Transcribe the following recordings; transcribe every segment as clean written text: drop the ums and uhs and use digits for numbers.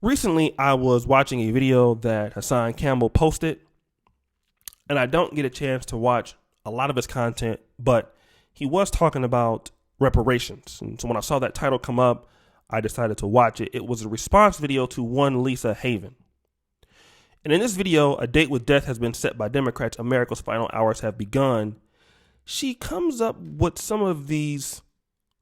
Recently, I was watching a video that Hassan Campbell posted, and I don't get a chance to watch a lot of his content, but he was talking about reparations. And so when I saw that title come up, I decided to watch it. It was a response video to one Lisa Haven. And in this video, a date with death has been set by Democrats. America's final hours have begun. She comes up with some of these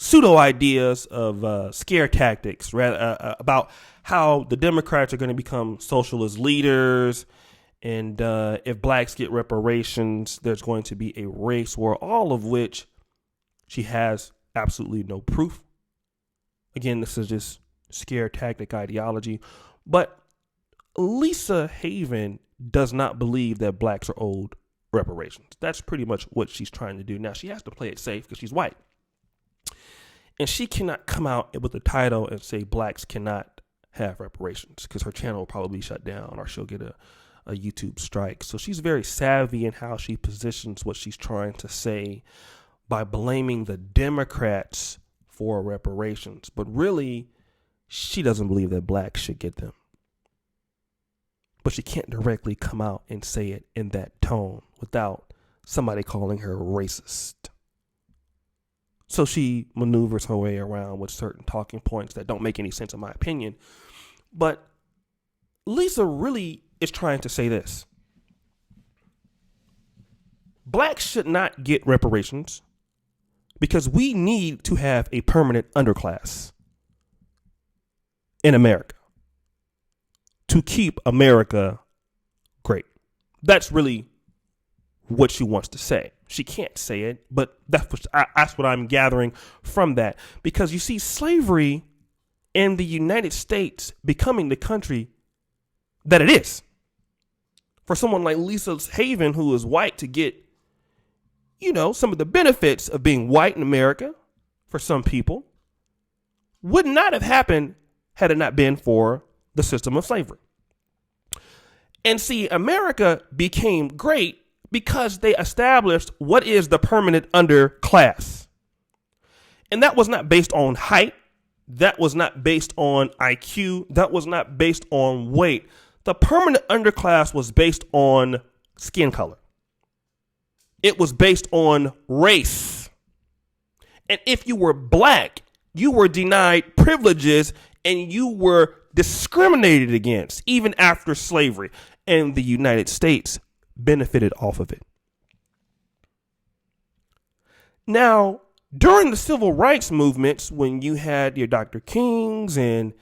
pseudo ideas of scare tactics about how the Democrats are going to become socialist leaders. And if blacks get reparations, there's going to be a race war, all of which she has absolutely no proof. Again, this is just scare tactic ideology. But Lisa Haven does not believe that blacks are owed reparations. That's pretty much what she's trying to do. Now, she has to play it safe because she's white. And she cannot come out with a title and say blacks cannot have reparations because her channel will probably be shut down or she'll get a YouTube strike. So she's very savvy in how she positions what she's trying to say by blaming the Democrats for reparations. But really, she doesn't believe that blacks should get them. But she can't directly come out and say it in that tone without somebody calling her racist. So she maneuvers her way around with certain talking points that don't make any sense in my opinion. But Lisa really is trying to say this. Blacks should not get reparations because we need to have a permanent underclass in America to keep America great. That's really what she wants to say. She can't say it, but that's what I'm gathering from that. Because you see, slavery in the United States becoming the country that it is. For someone like Lisa Haven, who is white, to get, some of the benefits of being white in America, for some people, would not have happened had it not been for the system of slavery. And see, America became great because they established what is the permanent underclass. And that was not based on height. That was not based on IQ. That was not based on weight. The permanent underclass was based on skin color. It was based on race. And if you were black, you were denied privileges and you were discriminated against even after slavery. And the United States benefited off of it. Now, during the civil rights movements, when you had your Dr. Kings and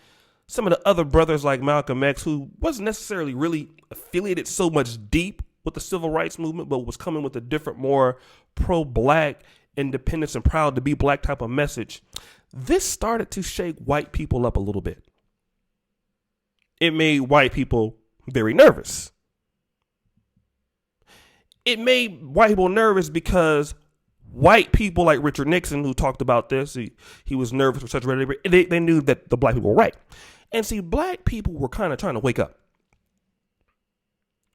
some of the other brothers like Malcolm X, who wasn't necessarily really affiliated so much deep with the civil rights movement, but was coming with a different, more pro-black, independence and proud to be black type of message, this started to shake white people up a little bit. It made white people very nervous. It made white people nervous because white people like Richard Nixon, who talked about this, he was nervous for such rhetoric. They knew that the black people were right. And see, black people were kind of trying to wake up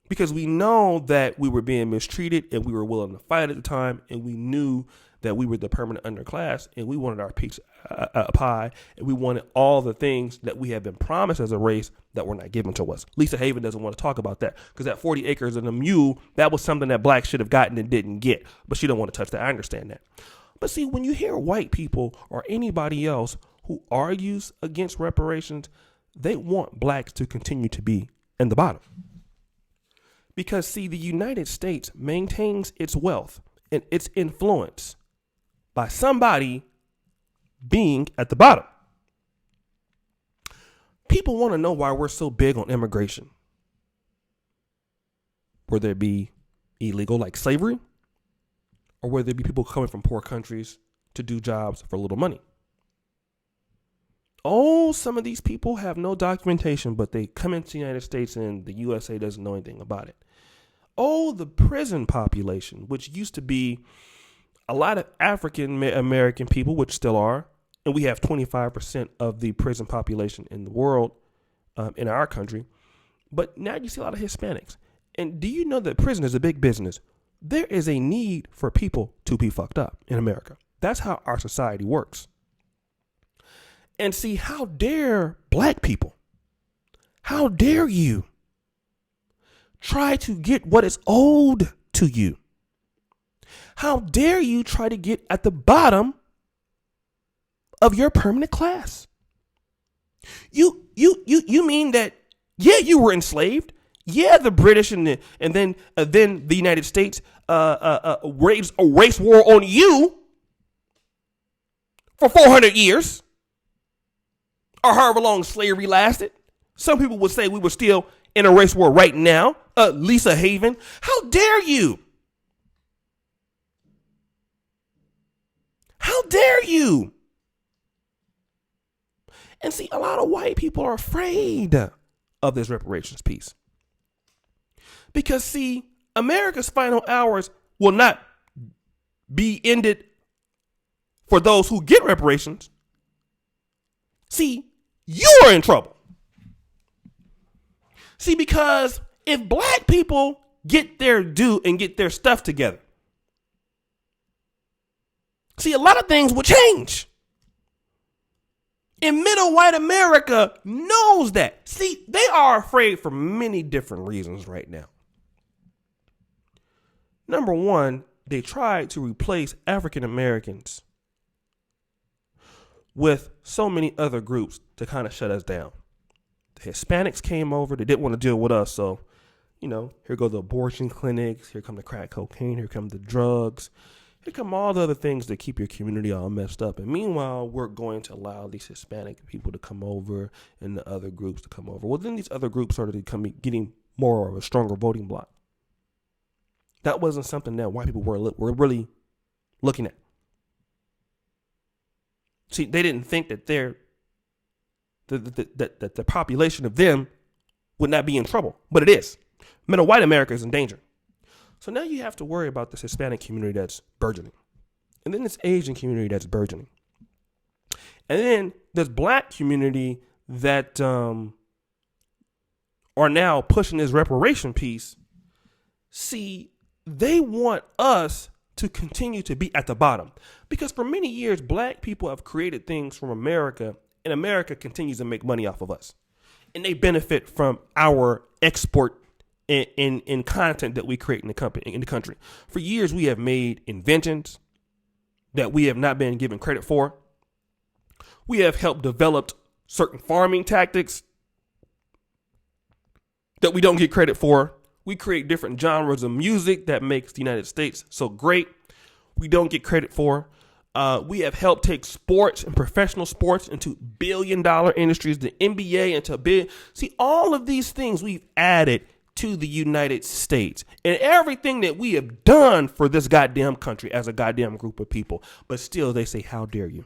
because we know that we were being mistreated and we were willing to fight at the time. And we knew that we were the permanent underclass and we wanted our piece of pie and we wanted all the things that we had been promised as a race that were not given to us. Lisa Haven doesn't want to talk about that because that 40 acres and a mule, that was something that blacks should have gotten and didn't get, but she don't want to touch that. I understand that. But see, when you hear white people or anybody else who argues against reparations, they want blacks to continue to be in the bottom. Because see, the United States maintains its wealth and its influence by somebody being at the bottom. People want to know why we're so big on immigration. Whether it be illegal like slavery, or whether it be people coming from poor countries to do jobs for little money. Oh, some of these people have no documentation, but they come into the United States and the USA doesn't know anything about it. Oh, the prison population, which used to be a lot of African American people, which still are, and we have 25% of the prison population in the world, in our country. But now you see a lot of Hispanics. And do you know that prison is a big business? There is a need for people to be fucked up in America. That's how our society works. And see, how dare black people How dare you try to get what is owed to you? How dare you try to get at the bottom of your permanent class? You mean that, yeah, you were enslaved. Yeah, the British and then the United States waged a race war on you for 400 years, or however long slavery lasted. Some people would say we were still in a race war right now. Lisa Haven, how dare you? How dare you? And see, a lot of white people are afraid of this reparations piece. Because, see, America's final hours will not be ended for those who get reparations. See, you are in trouble. See, because if black people get their due and get their stuff together, see, a lot of things will change. And middle white America knows that. See, they are afraid for many different reasons right now. Number one, they tried to replace African Americans with so many other groups to kind of shut us down. The Hispanics came over. They didn't want to deal with us. So, here go the abortion clinics. Here come the crack cocaine. Here come the drugs. Here come all the other things that keep your community all messed up. And meanwhile, we're going to allow these Hispanic people to come over and the other groups to come over. Well, then these other groups started getting more of a stronger voting bloc. That wasn't something that white people were really looking at. See, they didn't think that that the population of them would not be in trouble, but it is. Middle white America is in danger. So now you have to worry about this Hispanic community that's burgeoning, and then this Asian community that's burgeoning, and then this black community that are now pushing this reparation piece. See, they want us to continue to be at the bottom because for many years, black people have created things from America, and America continues to make money off of us, and they benefit from our export in content that we create in the country. For years, we have made inventions that we have not been given credit for. We have helped develop certain farming tactics that we don't get credit for. We create different genres of music that makes the United States so great. We don't get credit for. We have helped take sports and professional sports into billion-dollar industries, the NBA into big. See, all of these things we've added to the United States and everything that we have done for this goddamn country as a goddamn group of people. But still, they say, how dare you?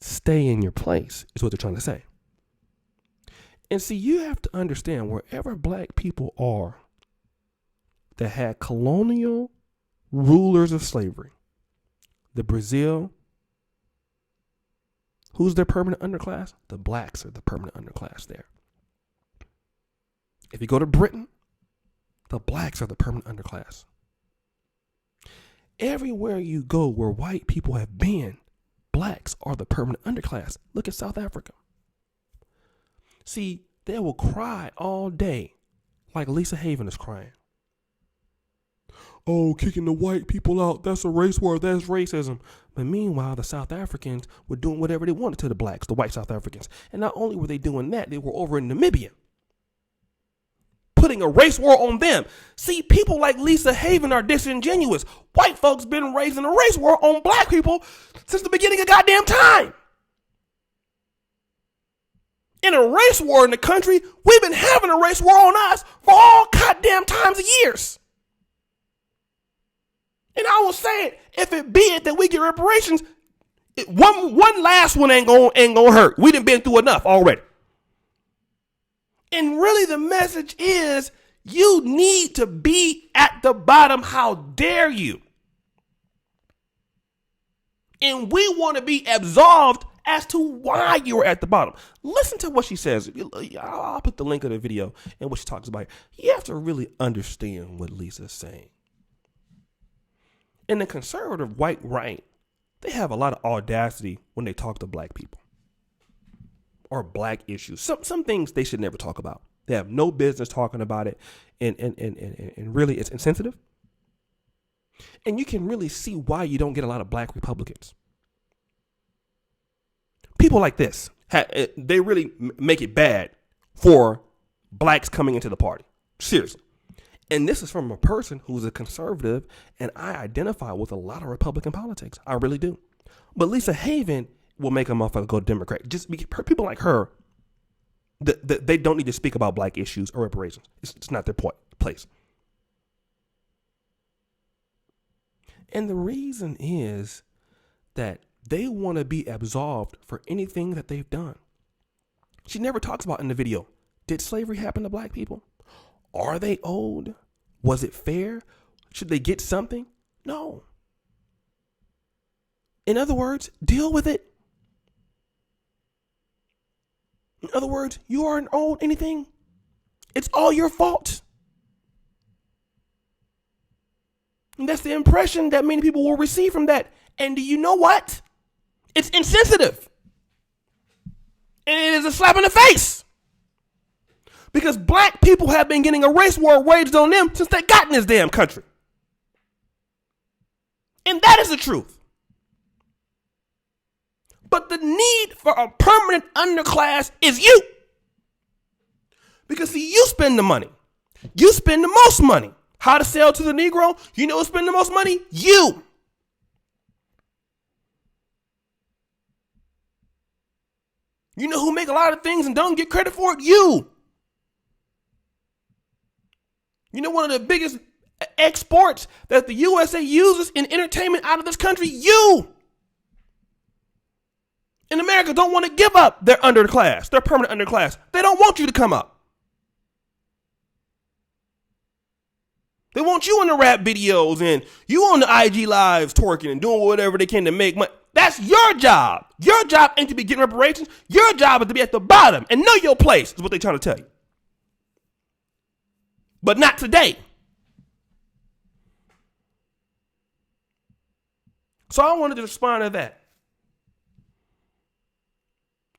Stay in your place is what they're trying to say. And see, you have to understand wherever black people are that had colonial rulers of slavery, the Brazil, who's their permanent underclass? The blacks are the permanent underclass there. If you go to Britain, the blacks are the permanent underclass. Everywhere you go where white people have been, blacks are the permanent underclass. Look at South Africa. See, they will cry all day like Lisa Haven is crying. Oh, kicking the white people out, that's a race war, that's racism. But meanwhile, the South Africans were doing whatever they wanted to the blacks, the white South Africans. And not only were they doing that, they were over in Namibia, putting a race war on them. See, people like Lisa Haven are disingenuous. White folks been raising a race war on black people since the beginning of goddamn time. In a race war in the country, we've been having a race war on us for all goddamn times of years. And I will say it, if it be it that we get reparations, one last one ain't gonna hurt. We done been through enough already. And really the message is you need to be at the bottom. How dare you? And we want to be absolved as to why you were at the bottom. Listen to what she says. I'll put the link of the video and what she talks about. You have to really understand what Lisa's saying. And the conservative white right, they have a lot of audacity when they talk to black people. or black issues. Some things they should never talk about. They have no business talking about it, and really it's insensitive. And you can really see why you don't get a lot of black Republicans. People like this, they really make it bad for blacks coming into the party. Seriously. And this is from a person who's a conservative, and I identify with a lot of Republican politics. I really do. But Lisa Haven will make a motherfucker go Democrat. Just people like her, they don't need to speak about black issues or reparations. It's not their place. And the reason is that they want to be absolved for anything that they've done. She never talks about in the video, did slavery happen to black people? Are they owed? Was it fair? Should they get something? No. In other words, deal with it. In other words, you aren't owed anything. It's all your fault. And that's the impression that many people will receive from that. And do you know what? It's insensitive. And it is a slap in the face. Because black people have been getting a race war waged on them since they got in this damn country. And that is the truth. But the need for a permanent underclass is you. Because see, you spend the money. You spend the most money. How to sell to the Negro? You know who spend the most money? You. You know who make a lot of things and don't get credit for it? You. You know one of the biggest exports that the USA uses in entertainment out of this country? You. In America don't want to give up their underclass, their permanent underclass. They don't want you to come up. They want you in the rap videos and you on the IG lives twerking and doing whatever they can to make money. That's your job. Your job ain't to be getting reparations. Your job is to be at the bottom and know your place is what they're trying to tell you. But not today. So I wanted to respond to that.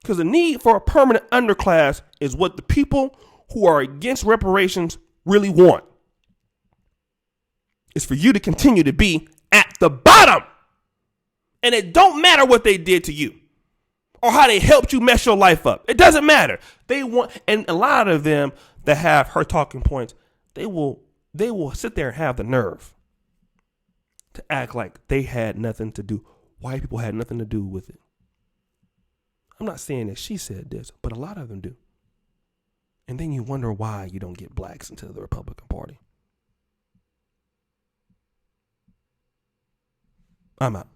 Because the need for a permanent underclass is what the people who are against reparations really want. It's for you to continue to be at the bottom. And it don't matter what they did to you or how they helped you mess your life up. It doesn't matter. They want, and a lot of them that have her talking points, they will sit there and have the nerve to act like they had nothing to do. White people had nothing to do with it. I'm not saying that she said this, but a lot of them do. And then you wonder why you don't get blacks into the Republican Party. I'm out.